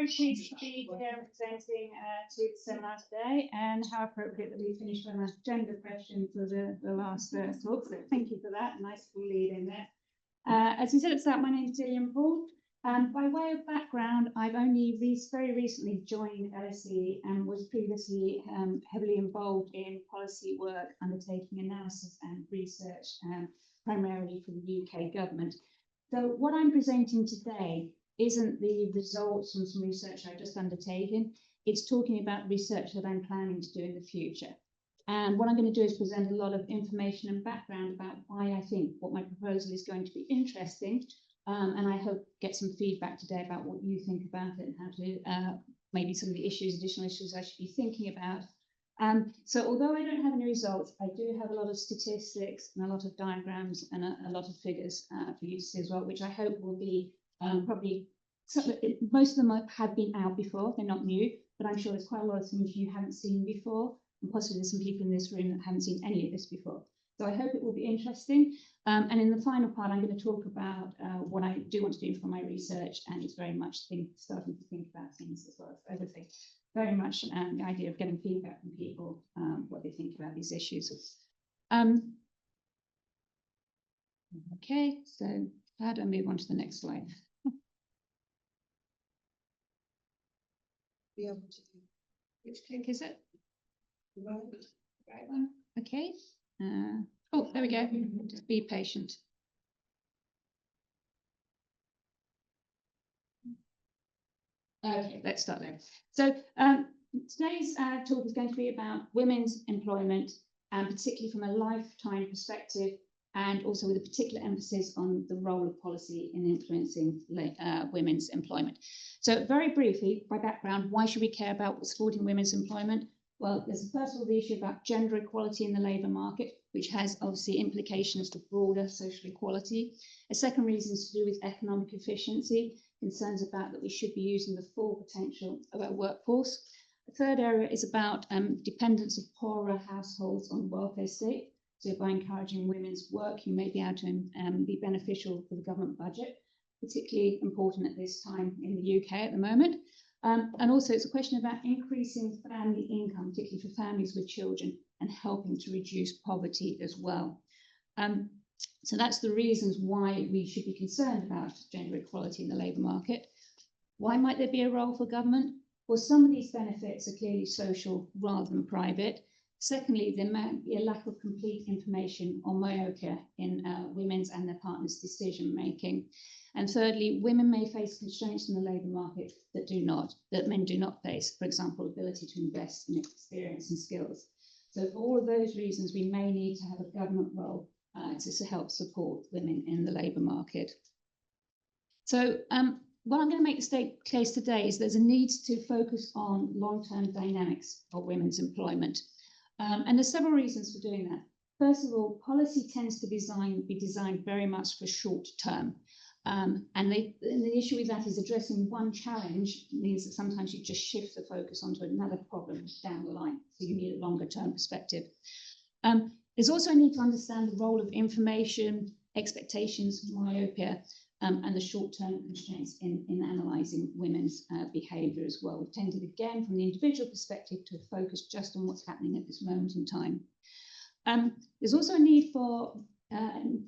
very pleased to be here presenting to the seminar today, and how appropriate that we finished on a gender question for the last talk. So thank you for that. Nice full lead in there. As we said at the start, my name is Gillian Paull. By way of background, I've only very recently joined LSE and was previously heavily involved in policy work, undertaking analysis and research, primarily for the UK government. So what I'm presenting today isn't the results from some research I've just undertaken. It's talking about research that I'm planning to do in the future. And what I'm going to do is present a lot of information and background about why I think what my proposal is going to be interesting. And I hope get some feedback today about what you think about it and how to maybe some of the additional issues I should be thinking about. So although I don't have any results, I do have a lot of statistics and a lot of diagrams and a lot of figures for you to see as well, which I hope will be probably, most of them have been out before, they're not new, but I'm sure there's quite a lot of things you haven't seen before, and possibly there's some people in this room that haven't seen any of this before. So I hope it will be interesting. And in the final part, I'm going to talk about what I do want to do for my research, and it's very much starting to think about things as well as other things. Very much the idea of getting feedback from people, what they think about these issues. Okay, so how do I move on to the next slide? Which click is it? Right one. Okay. Oh, there we go. Just be patient. Okay, let's start there. So today's talk is going to be about women's employment, and particularly from a lifetime perspective, and also with a particular emphasis on the role of policy in influencing women's employment. So very briefly, by background, why should we care about supporting women's employment? Well, there's first of all the issue about gender equality in the labour market, which has obviously implications for broader social equality. A second reason is to do with economic efficiency, concerns about that we should be using the full potential of our workforce. The third area is about dependence of poorer households on the welfare state. So by encouraging women's work, you may be able to be beneficial for the government budget, particularly important at this time in the UK at the moment. And also it's a question about increasing family income, particularly for families with children, and helping to reduce poverty as well. So that's the reasons why we should be concerned about gender equality in the labour market. Why might there be a role for government? Well, some of these benefits are clearly social rather than private. Secondly, there might be a lack of complete information or myopia in women's and their partners' decision making. And thirdly, women may face constraints in the labour market that men do not face, for example, ability to invest in experience and skills. So for all of those reasons, we may need to have a government role to help support women in the labour market. So what I'm going to make the case today is there's a need to focus on long-term dynamics of women's employment. And there's several reasons for doing that. First of all, policy tends to be designed very much for short term. And the issue with that is addressing one challenge means that sometimes you just shift the focus onto another problem down the line. So you need a longer term perspective. There's also a need to understand the role of information, expectations, myopia, and the short-term constraints in analysing women's behaviour as well. We've tended, again, from the individual perspective, to focus just on what's happening at this moment in time. There's also a need for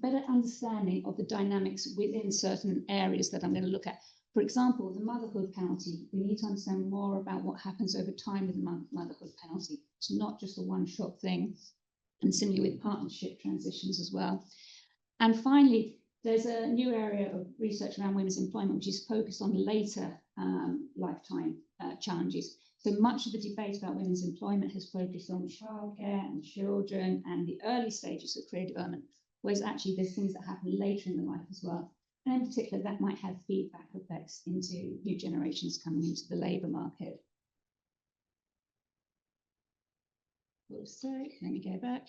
better understanding of the dynamics within certain areas that I'm going to look at. For example, the motherhood penalty. We need to understand more about what happens over time with the motherhood penalty. It's not just a one-shot thing. And similarly with partnership transitions as well. And finally, there's a new area of research around women's employment, which is focused on later lifetime challenges. So much of the debate about women's employment has focused on childcare and children and the early stages of career development, whereas actually there's things that happen later in the life as well. And in particular, that might have feedback effects into new generations coming into the labour market. Oops, sorry, let me go back.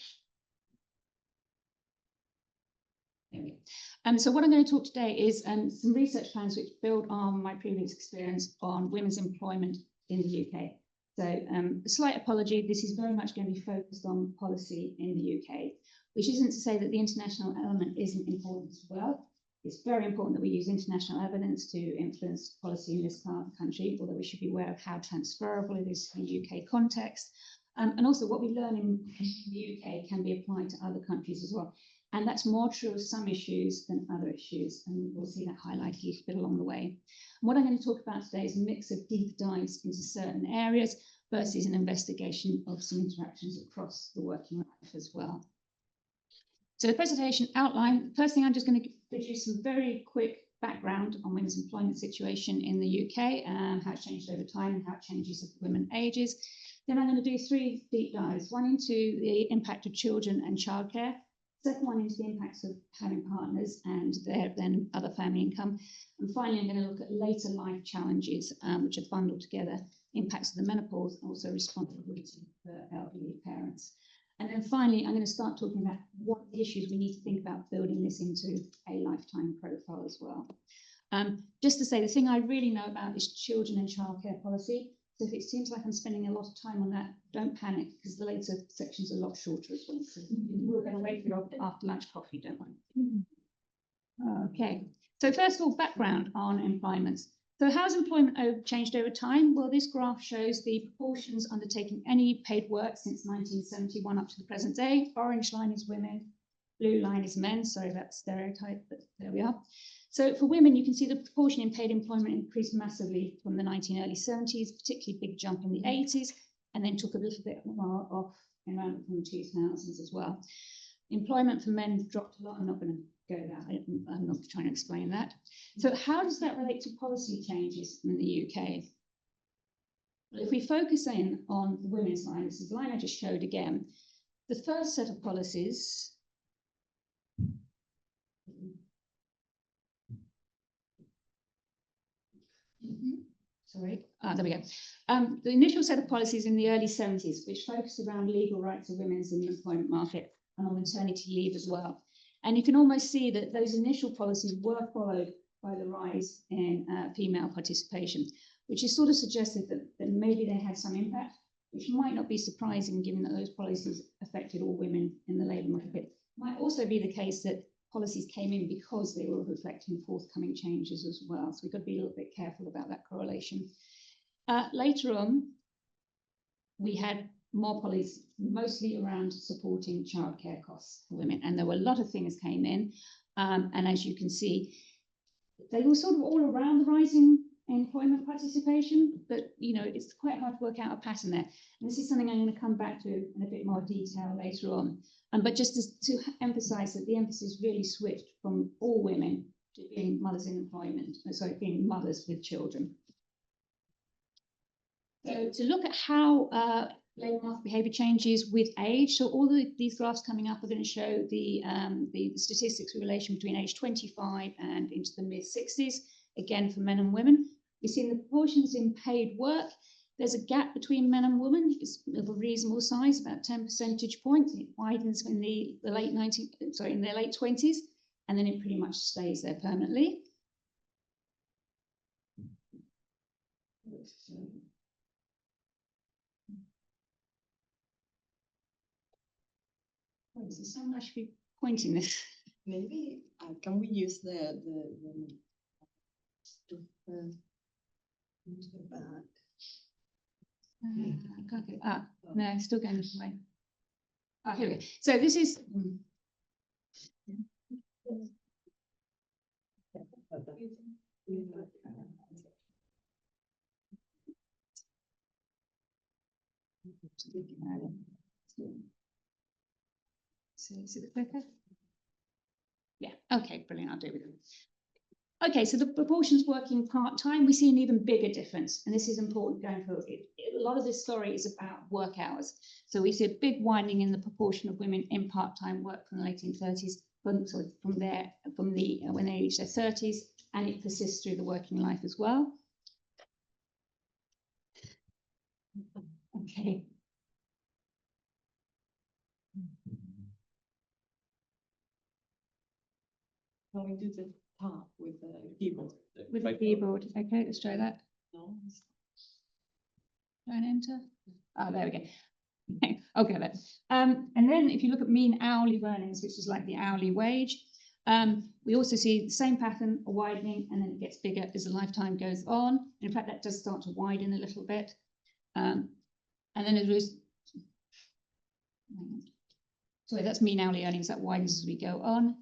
There we go. So what I'm going to talk today is some research plans which build on my previous experience on women's employment in the UK. So a slight apology, this is very much going to be focused on policy in the UK, which isn't to say that the international element isn't important as well. It's very important that we use international evidence to influence policy in this part of the country, although we should be aware of how transferable it is to the UK context. And also what we learn in the UK can be applied to other countries as well. And that's more true of some issues than other issues. And we'll see that highlighted a little bit along the way. And what I'm going to talk about today is a mix of deep dives into certain areas versus an investigation of some interactions across the working life as well. So the presentation outline, first thing I'm just going to give you some very quick background on women's employment situation in the UK and how it's changed over time and how it changes as women ages. Then I'm going to do 3 deep dives, one into the impact of children and childcare, second one into the impacts of having partners and their then other family income. And finally, I'm going to look at later life challenges, which are bundled together, impacts of the menopause, and also responsibility for elderly parents. And then finally, I'm going to start talking about what issues we need to think about building this into a lifetime profile as well. Just to say, the thing I really know about is children and childcare policy. So if it seems like I'm spending a lot of time on that, don't panic, because the later section's a lot shorter as well. So we're going to wait for your after lunch coffee, don't worry. Okay, so first of all, background on employment. So how has employment changed over time? Well, this graph shows the proportions undertaking any paid work since 1971 up to the present day. Orange line is women, blue line is men. Sorry about the stereotype, but there we are. So for women, you can see the proportion in paid employment increased massively from the early 70s, particularly big jump in the 80s, and then took a little bit more off around from the 2000s as well. Employment for men dropped a lot. I'm not going to go there. I'm not trying to explain that. So how does that relate to policy changes in the UK? Well, if we focus in on the women's line, this is the line I just showed again, the first set of policies Sorry, there we go. The initial set of policies in the early 70s, which focused around legal rights of women in the employment market and on maternity leave as well. And you can almost see that those initial policies were followed by the rise in female participation, which is sort of suggested that maybe they had some impact, which might not be surprising given that those policies affected all women in the labour market. It might also be the case that policies came in because they were reflecting forthcoming changes as well. So we've got to be a little bit careful about that correlation. Later on, we had more policies, mostly around supporting childcare costs for women. And there were a lot of things came in. And as you can see, they were sort of all around the rising employment participation, but you know, it's quite hard to work out a pattern there. And this is something I'm going to come back to in a bit more detail later on. But just to emphasize that the emphasis really switched from all women to being mothers in employment, sorry, being mothers with children. So to look at how labour market behaviour changes with age, so all these graphs coming up are going to show the statistics in relation between age 25 and into the mid-60s, again for men and women. We've seen the proportions in paid work. There's a gap between men and women. It's of a reasonable size, about 10 percentage points. It widens in the late 90s, sorry, in their late 20s, and then it pretty much stays there permanently. Oh, so someone should be pointing this. Maybe can we use the back? I can't get, no, it's still going this way. Here we go. So this is so is it the clicker? Yeah, okay, brilliant, I'll do it with them. Okay, so the proportions working part-time, we see an even bigger difference, and this is important going forward. A lot of this story is about work hours. So we see a big widening in the proportion of women in part-time work from the 1930s, when they reach their 30s, and it persists through the working life as well. Okay. Can we do the top with the keyboard? With the keyboard. Okay, let's try that. No. Try and enter. Oh, there we go. Okay, then. And then if you look at mean hourly earnings, which is like the hourly wage, We also see the same pattern, a widening, and then it gets bigger as the lifetime goes on. In fact, that does start to widen a little bit. And then there is, sorry, that's mean hourly earnings, that widens as we go on.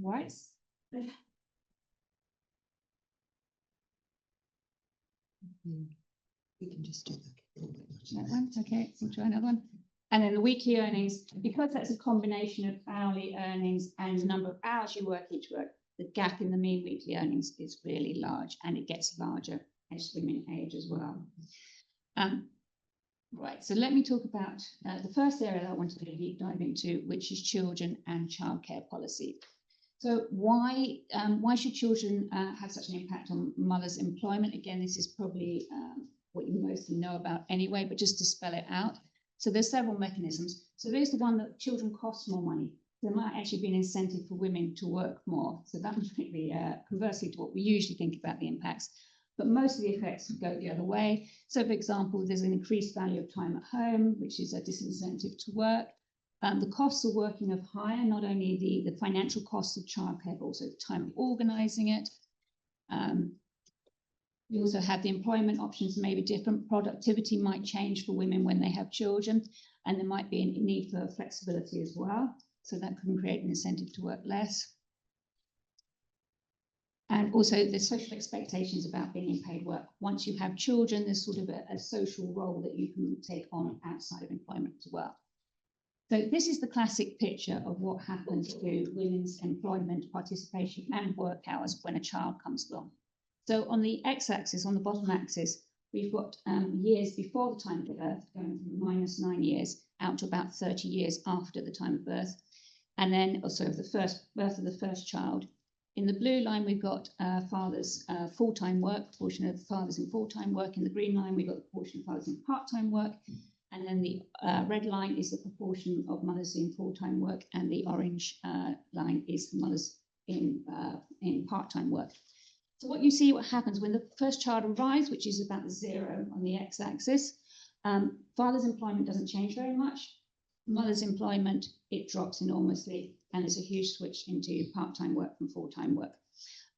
Right. We can just do That one, okay, we'll try another one. And then the weekly earnings, because that's a combination of hourly earnings and the number of hours you work each work, the gap in the mean weekly earnings is really large, and it gets larger as women age as well. Right, so let me talk about the first area that I wanted to deep dive into, which is children and childcare policy. So why should children have such an impact on mothers' employment? Again, this is probably what you mostly know about anyway, but just to spell it out. So there's several mechanisms. So there's the one that children cost more money. There might actually be an incentive for women to work more. So that would be conversely to what we usually think about the impacts. But most of the effects go the other way. So for example, there's an increased value of time at home, which is a disincentive to work. The costs of working are higher, not only the financial costs of childcare, but also the time of organising it. We also have the employment options may be different. Productivity might change for women when they have children, and there might be a need for flexibility as well. So that can create an incentive to work less. And also the social expectations about being in paid work. Once you have children, there's sort of a social role that you can take on outside of employment as well. So this is the classic picture of what happens to women's employment, participation and work hours when a child comes along. So on the x-axis, on the bottom axis, we've got years before the time of birth, going from -9 years out to about 30 years after the time of birth. And then also the first birth of the first child. In the blue line, we've got fathers' full-time work, proportion of fathers in full-time work. In the green line, we've got the proportion of fathers in part-time work. And then the red line is the proportion of mothers in full-time work, and the orange line is the mothers in part-time work. So what you see, what happens when the first child arrives, which is about 0 on the x-axis, father's employment doesn't change very much. Mother's employment, it drops enormously, and there's a huge switch into part-time work from full-time work.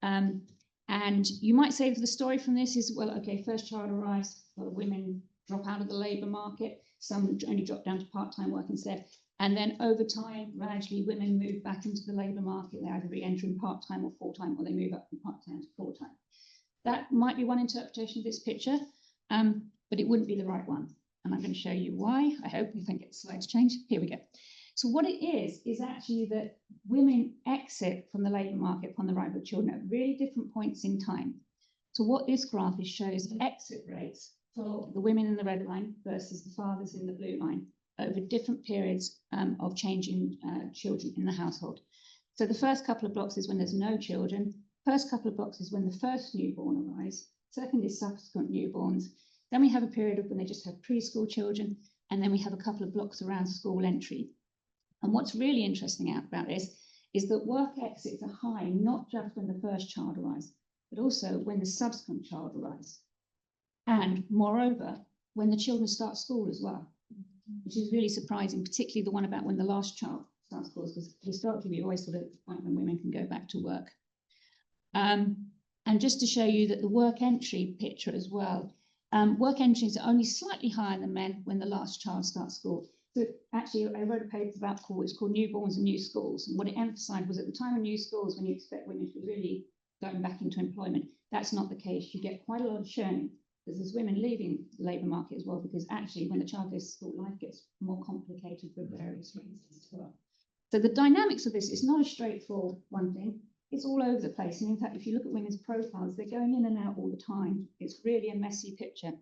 And you might say the story from this is, well, okay, first child arrives, well, women drop out of the labour market, some only drop down to part-time work instead. And then over time, gradually, women move back into the labour market. They either re-enter in part-time or full-time, or they move up from part-time to full-time. That might be one interpretation of this picture, but it wouldn't be the right one. And I'm going to show you why. I hope we can get the slides changed. Here we go. So what it is actually that women exit from the labour market upon the arrival of children at really different points in time. So what this graph is shows exit rates for the women in the red line versus the fathers in the blue line over different periods of changing children in the household. So the first couple of blocks is when there's no children. First couple of blocks is when the first newborn arrives. Second is subsequent newborns. Then we have a period of when they just have preschool children, and then we have a couple of blocks around school entry. And what's really interesting about this is that work exits are high, not just when the first child arrives, but also when the subsequent child arrives. And moreover, when the children start school as well, which is really surprising, particularly the one about when the last child starts school, because historically we always thought at the point when women can go back to work. And just to show you that the work entry picture as well, work entries are only slightly higher than men when the last child starts school. So actually, I wrote a paper about Paull, it's called Newborns and New Schools. And what it emphasised was at the time of new schools, when you expect women to be really going back into employment, that's not the case. You get quite a lot of churning, because there's women leaving the labour market as well, because actually when the child goes to school, life gets more complicated for various reasons as well. So the dynamics of this is not a straightforward one thing. It's all over the place. And in fact, if you look at women's profiles, they're going in and out all the time. It's really a messy picture.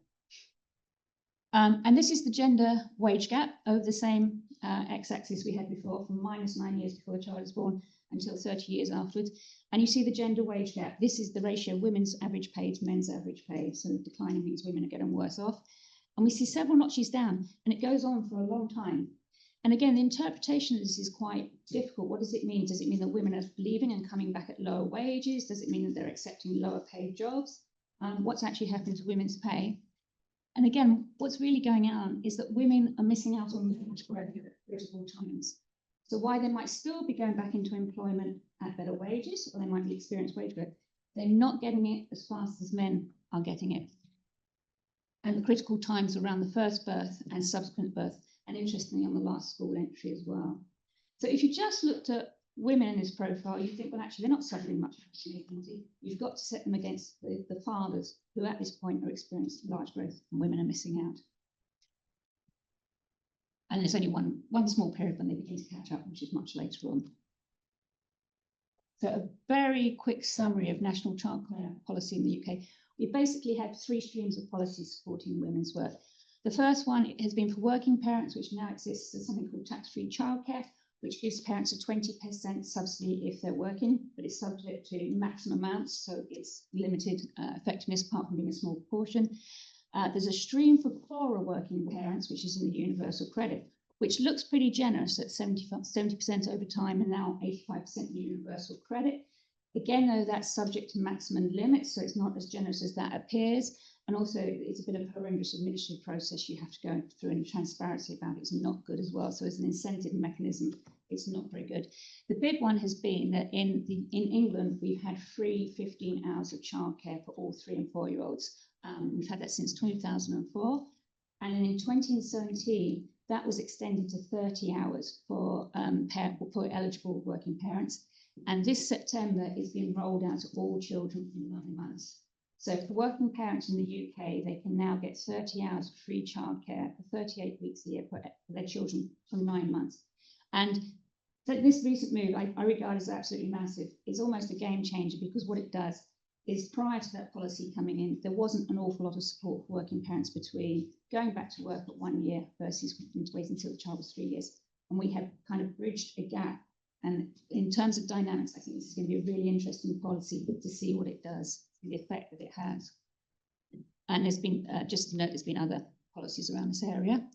And this is the gender wage gap over the same x-axis we had before, from -9 years before the child is born until 30 years afterwards. And you see the gender wage gap. This is the ratio of women's average pay to men's average pay. So declining means women are getting worse off. And we see several notches down, and it goes on for a long time. And again, the interpretation of this is quite difficult. What does it mean? Does it mean that women are leaving and coming back at lower wages? Does it mean that they're accepting lower paid jobs? What's actually happening to women's pay? And again, what's really going on is that women are missing out on the growth at critical times. So while they might still be going back into employment at better wages, or they might be experiencing wage growth, they're not getting it as fast as men are getting it. And the critical times around the first birth and subsequent birth, and interestingly on the last school entry as well. So if you just looked at women in this profile, you think, well, actually, they're not suffering much from inequality. You've got to set them against the fathers who at this point are experiencing large growth and women are missing out. And there's only one small period when they begin to catch up, which is much later on. So a very quick summary of national childcare policy in the UK. We basically had 3 streams of policy supporting women's work. The first one has been for working parents, which now exists as something called tax-free childcare, which gives parents a 20% subsidy if they're working, but it's subject to maximum amounts, so it's limited effectiveness apart from being a small portion. There's a stream for poorer working parents, which is in the universal credit, which looks pretty generous at 70% over time and now 85% universal credit. Again, though, that's subject to maximum limits, so it's not as generous as that appears. And also, it's a bit of a horrendous administrative process you have to go through, and transparency about it is not good as well. So as an incentive mechanism, it's not very good. The big one has been that in England, we've had free 15 hours of childcare for all 3 and 4-year-olds. We've had that since 2004. And then in 2017, that was extended to 30 hours for eligible working parents. And this September is being rolled out to all children from 9 months. So for working parents in the UK, they can now get 30 hours of free childcare for 38 weeks a year for their children from 9 months. And so this recent move, I regard as absolutely massive. It's almost a game changer, because what it does is, prior to that policy coming in, there wasn't an awful lot of support for working parents between going back to work at 1 year versus waiting until the child was 3 years. And we have kind of bridged a gap. And in terms of dynamics, I think this is going to be a really interesting policy to see what it does, the effect that it has. And there's been, just to note, there's been other policies around this area.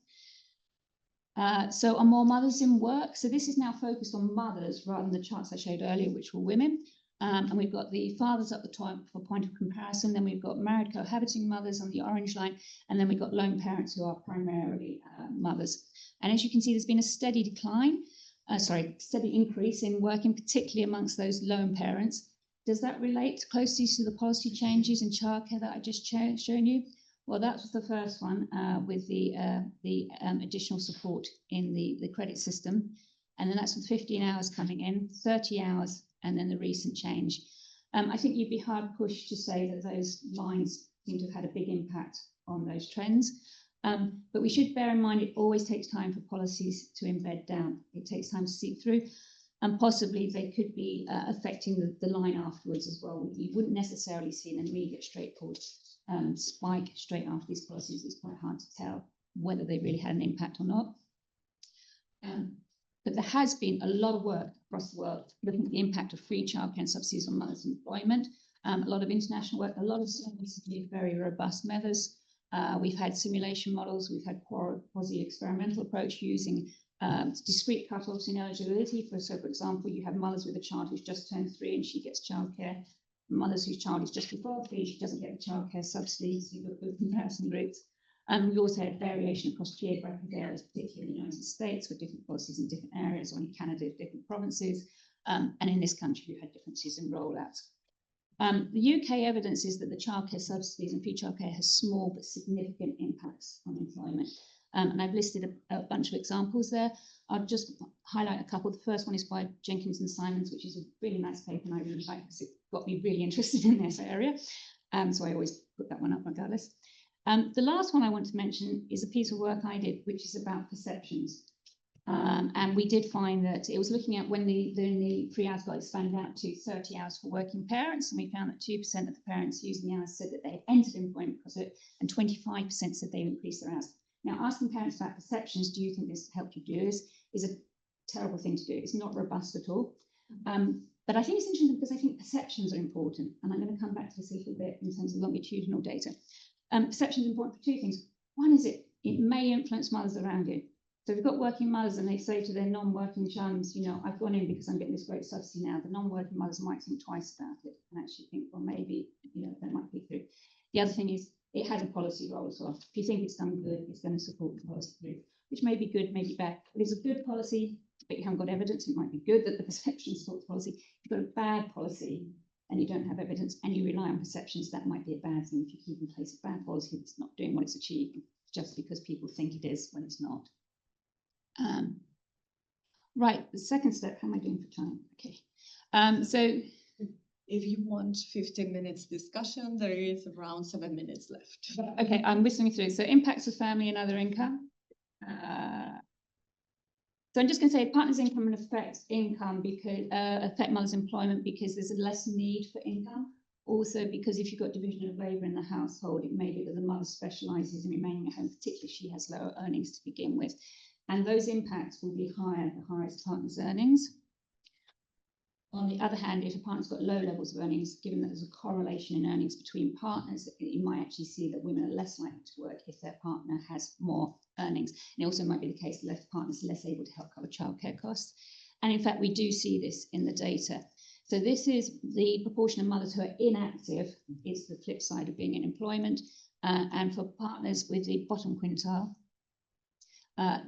So are more mothers in work? So this is now focused on mothers rather than the charts I showed earlier, which were women. And we've got the fathers up the top for point of comparison. Then we've got married cohabiting mothers on the orange line. And then we've got lone parents who are primarily mothers. And as you can see, there's been a steady decline. Steady increase in working, particularly amongst those lone parents. Does that relate closely to the policy changes in childcare that I just shown you? Well, that was the first one with the additional support in the credit system. And then that's with 15 hours coming in, 30 hours, and then the recent change. I think you'd be hard pushed to say that those lines seem to have had a big impact on those trends. But we should bear in mind it always takes time for policies to embed down. It takes time to seep through, and possibly they could be affecting the line afterwards as well. You wouldn't necessarily see an immediate straightforward spike straight after these policies. It's quite hard to tell whether they really had an impact or not. But there has been a lot of work across the world looking at the impact of free childcare and subsidies on mothers' employment. A lot of international work, a lot of recently very robust methods. We've had simulation models, we've had quasi-experimental approach using discrete cutoffs in eligibility. So for example, you have mothers with a child who's just turned 3 and she gets childcare. Mothers whose child is just before 3, she doesn't get the childcare subsidies. You've got good comparison groups. We also had variation across geographic areas, particularly in the United States, with different policies in different areas, or in Canada, different provinces. And in this country, we've had differences in rollouts. The UK evidence is that the childcare subsidies and free childcare has small but significant impacts on employment. And I've listed a bunch of examples there. I'll just highlight a couple. The first one is by Jenkins and Simons, which is a really nice paper, and I really like because it got me really interested in this area. So I always put that one up regardless. The last one I want to mention is a piece of work I did, which is about perceptions. And we did find that it was looking at when the free hours got expanded out to 30 hours for working parents, and we found that 2% of the parents using the hours said that they had entered employment because of it, and 25% said they increased their hours. Now, asking parents about perceptions, do you think this helped you do this, is a terrible thing to do. It's not robust at all. But I think it's interesting because I think perceptions are important, and I'm going to come back to this a little bit in terms of longitudinal data. Perception is important for 2 things. One is it may influence mothers around you. So we've got working mothers and they say to their non-working chums, you know, I've gone in because I'm getting this great subsidy now. The non-working mothers might think twice about it and actually think, well, maybe, you know, that might be through. The other thing is it has a policy role as well. If you think it's done good, it's going to support the policy through, which may be good, may be bad. If it's a good policy, but you haven't got evidence, it might be good that the perception supports policy. If you've got a bad policy and you don't have evidence and you rely on perceptions, that might be a bad thing. If you keep in place a bad policy that's not doing what it's achieving, just because people think it is when it's not. Right, the second step, how am I doing for time? Okay. So if you want 15 minutes discussion, there is around 7 minutes left. okay, I'm whistling through. So impacts of family and other income. So I'm just going to say partner's income and affects income because affect mother's employment because there's a less need for income. Also because if you've got division of labour in the household, it may be that the mother specialises in remaining at home, particularly if she has lower earnings to begin with. And those impacts will be higher the higher the partner's earnings. On the other hand, if a partner's got low levels of earnings, given that there's a correlation in earnings between partners, you might actually see that women are less likely to work if their partner has more earnings. And it also might be the case that left partners are less able to help cover childcare costs. And in fact, we do see this in the data. So this is the proportion of mothers who are inactive. It's the flip side of being in employment. And for partners with the bottom quintile,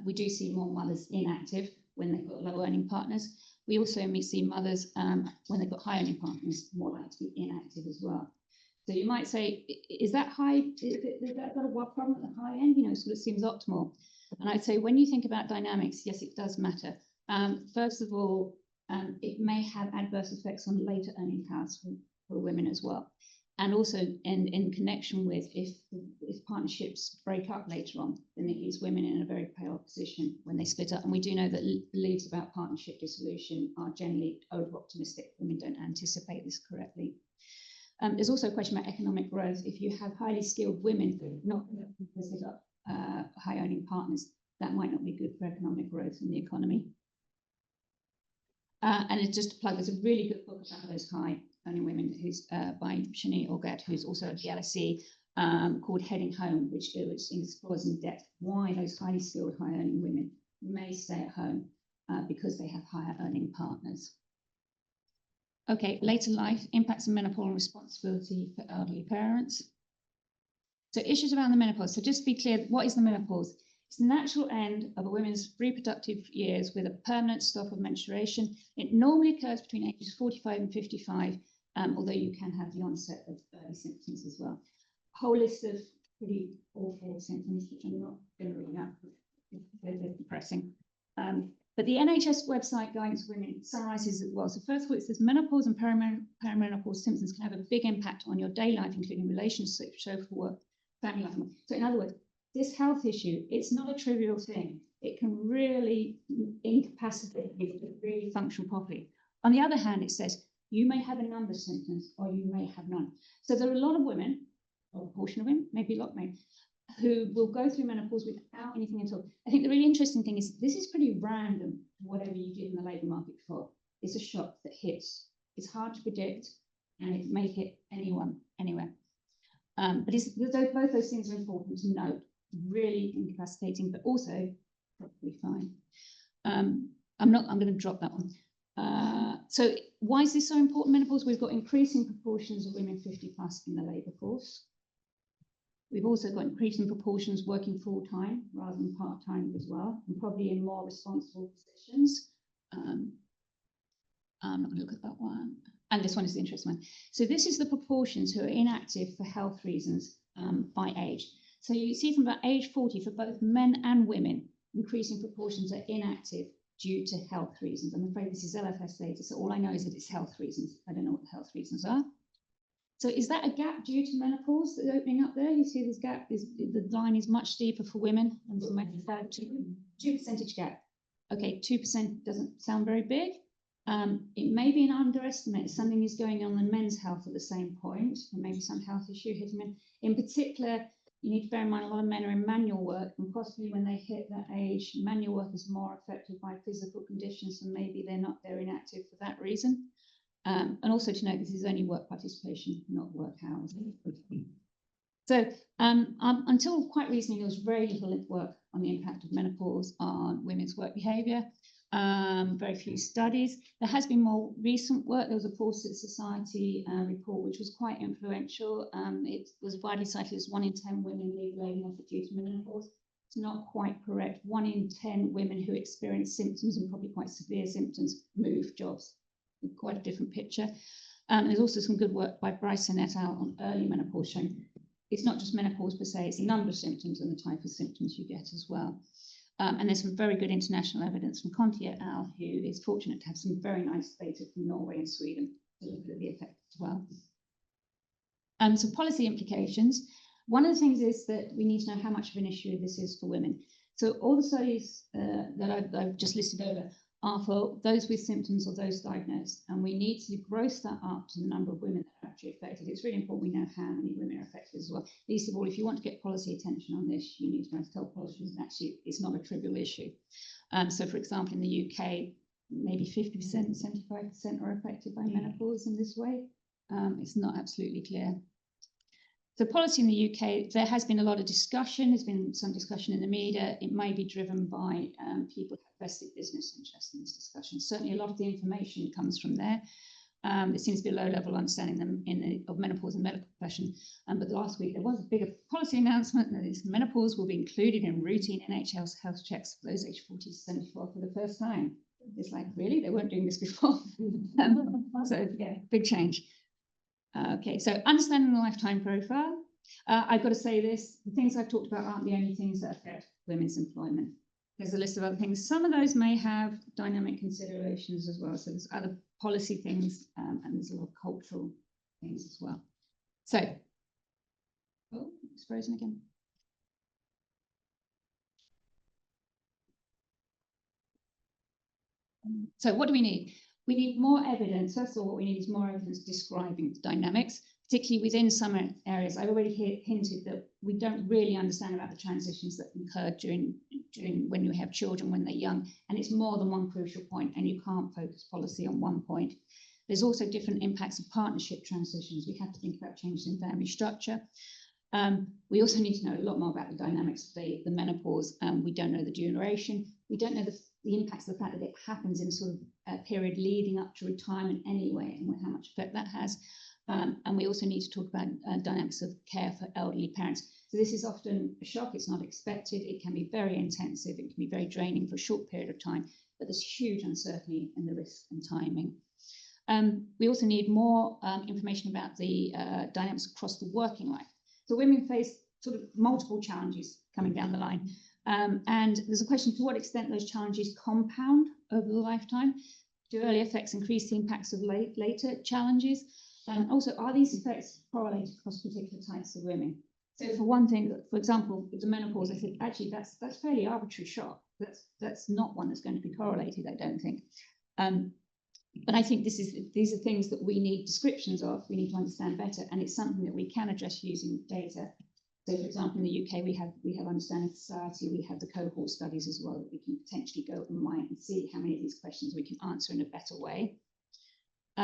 we do see more mothers inactive when they've got low earning partners. We also see mothers when they've got high earning partners more likely to be inactive as well. So you might say, is that high? Is that got a problem at the high end? You know, sort of seems optimal. And I'd say when you think about dynamics, yes, it does matter. First of all, it may have adverse effects on later earning powers for women as well. And also in connection with if partnerships break up later on, then it leaves women in a very pale position when they split up. And we do know that beliefs about partnership dissolution are generally over-optimistic. Women don't anticipate this correctly. There's also a question about economic growth. If you have highly skilled women, not because they've got high earning partners, that might not be good for economic growth in the economy. And it's just a plug, there's a really good book about those high earning women who's by Shani Orgat, who's also at the LSE, called Heading Home, which explores in depth why those highly skilled high earning women may stay at home because they have higher earning partners. Okay, later life, impacts of menopause and responsibility for elderly parents. So issues around the menopause. So just to be clear, what is the menopause? It's the natural end of a woman's reproductive years with a permanent stop of menstruation. It normally occurs between ages 45 and 55, although you can have the onset of early symptoms as well. A whole list of pretty awful symptoms, which I'm not going to read out. They're depressing. But the NHS website guidance for women summarises it well. So first of all, it says menopause and perimenopause symptoms can have a big impact on your day life, including relationships, social work, family life. So in other words, this health issue, it's not a trivial thing. It can really incapacitate you to really function properly. On the other hand, it says you may have a number of symptoms or you may have none. So there are a lot of women, or a portion of women, maybe a lot of men, who will go through menopause without anything at all. I think the really interesting thing is this is pretty random, whatever you did in the labour market before. It's a shock that hits. It's hard to predict and it may hit anyone, anywhere. But both those things are important to note. Really incapacitating, but also probably fine. I'm going to drop that one. So why is this so important, menopause? We've got increasing proportions of women 50 plus in the labour force. We've also got increasing proportions working full-time rather than part-time as well, and probably in more responsible positions. I'm not going to look at that one. And this one is the interesting one. So this is the proportions who are inactive for health reasons by age. So you see from about age 40 for both men and women, increasing proportions are inactive due to health reasons. I'm afraid this is LFS data, so all I know is that it's health reasons. I don't know what the health reasons are. So is that a gap due to menopause that's opening up there? You see this gap, the line is much steeper for women than for men. 2% gap. Okay, 2% doesn't sound very big. It may be an underestimate. Something is going on in men's health at the same point, or maybe some health issue hitting men. In particular, you need to bear in mind a lot of men are in manual work, and possibly when they hit that age, manual work is more affected by physical conditions, and maybe they're inactive for that reason. And also to note, this is only work participation, not work hours. So until quite recently, there was very little work on the impact of menopause on women's work behaviour. Very few studies. There has been more recent work. There was a Paull Society report which was quite influential. It was widely cited as 1 in 10 women leave labour due to menopause. It's not quite correct. 1 in 10 women who experience symptoms, and probably quite severe symptoms, move jobs. Quite a different picture. There's also some good work by Bryson et al. On early menopause, showing it's not just menopause per se, it's the number of symptoms and the type of symptoms you get as well. And there's some very good international evidence from Conti et al., who is fortunate to have some very nice data from Norway and Sweden to look at the effect as well. So policy implications. One of the things is that we need to know how much of an issue this is for women. So all the studies that I've just listed over are for those with symptoms or those diagnosed, and we need to gross that up to the number of women that are actually affected. It's really important we know how many women are affected as well. Least of all, if you want to get policy attention on this, you need to be able to tell politicians that actually it's not a trivial issue. So, for example, in the UK, maybe 50%, 75% are affected by menopause in this way. It's not absolutely clear. So policy in the UK, there has been a lot of discussion. There's been some discussion in the media. It may be driven by people who have vested business interest in this discussion. Certainly a lot of the information comes from there. There seems to be a low-level understanding of menopause in the medical profession. But last week there was a bigger policy announcement that menopause will be included in routine NHS health checks for those aged 40 to 74 for the first time. It's like, really? They weren't doing this before. So yeah, big change. Okay, so understanding the lifetime profile. I've got to say this, the things I've talked about aren't the only things that affect women's employment. There's a list of other things. Some of those may have dynamic considerations as well. So there's other policy things and there's a lot of cultural things as well. So, oh, it's frozen again. So what do we need? We need more evidence. First of all, what we need is more evidence describing the dynamics, particularly within some areas. I've already hinted that we don't really understand about the transitions that occur during when you have children when they're young, and it's more than one crucial point, and you can't focus policy on one point. There's also different impacts of partnership transitions. We have to think about changes in family structure. We also need to know a lot more about the dynamics of the menopause. We don't know the duration. We don't know the impacts of the fact that it happens in a sort of period leading up to retirement anyway, and how much effect that has. And we also need to talk about dynamics of care for elderly parents. So this is often a shock. It's not expected. It can be very intensive. It can be very draining for a short period of time, but there's huge uncertainty in the risk and timing. We also need more information about the dynamics across the working life. So women face sort of multiple challenges coming down the line. And there's a question to what extent those challenges compound over the lifetime. Do early effects increase the impacts of later challenges? And also, are these effects correlated across particular types of women? So for one thing, for example, with the menopause, I think actually that's fairly arbitrary shock. That's not one that's going to be correlated, I don't think. But I think these are things that we need descriptions of, we need to understand better, and it's something that we can address using data. So, for example, in the UK, we have understanding society, we have the cohort studies as well, that we can potentially go and mine and see how many of these questions we can answer in a better way.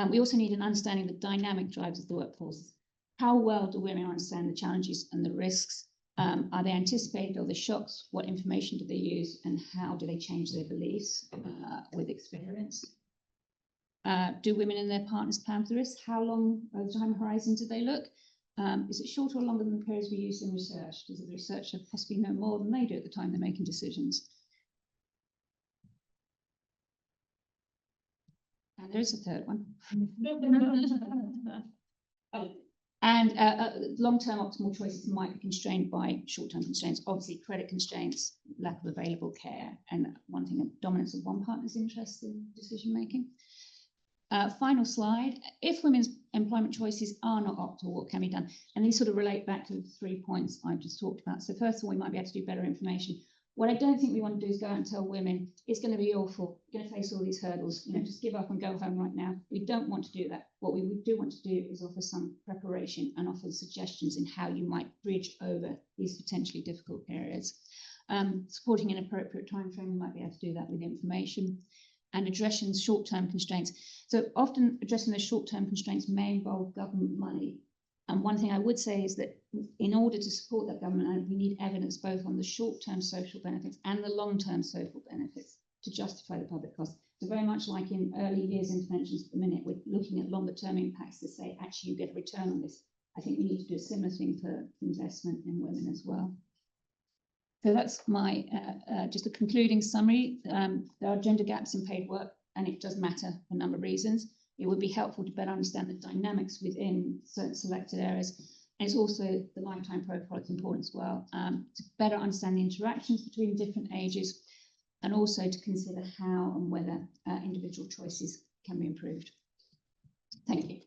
We also need an understanding of the dynamic drivers of the workforce. How well do women understand the challenges and the risks? Are they anticipated or the shocks? What information do they use, and how do they change their beliefs with experience? Do women and their partners plan for the risk? How long of time horizon do they look? Is it shorter or longer than the periods we use in research? Does the researcher possibly know more than they do at the time they're making decisions? And there is a third one. And long-term optimal choices might be constrained by short-term constraints. Obviously, credit constraints, lack of available care, and one thing, a dominance of one partner's interest in decision-making. Final slide. If women's employment choices are not optimal, what can be done? And these sort of relate back to the 3 points I've just talked about. So first of all, we might be able to do better information. What I don't think we want to do is go out and tell women, it's going to be awful, you're going to face all these hurdles, just give up and go home right now. We don't want to do that. What we do want to do is offer some preparation and offer suggestions in how you might bridge over these potentially difficult periods. Supporting an appropriate time frame, we might be able to do that with information. And addressing short-term constraints. So often addressing those short-term constraints may involve government money. And one thing I would say is that in order to support that government, we need evidence both on the short-term social benefits and the long-term social benefits to justify the public cost. So very much like in early years interventions at the minute, we're looking at longer term impacts to say, actually, you get a return on this. I think we need to do a similar thing for investment in women as well. So that's my just a concluding summary. There are gender gaps in paid work, and it does matter for a number of reasons. It would be helpful to better understand the dynamics within certain selected areas. And it's also the lifetime profile is important as well, to better understand the interactions between different ages, and also to consider how and whether individual choices can be improved. Thank you.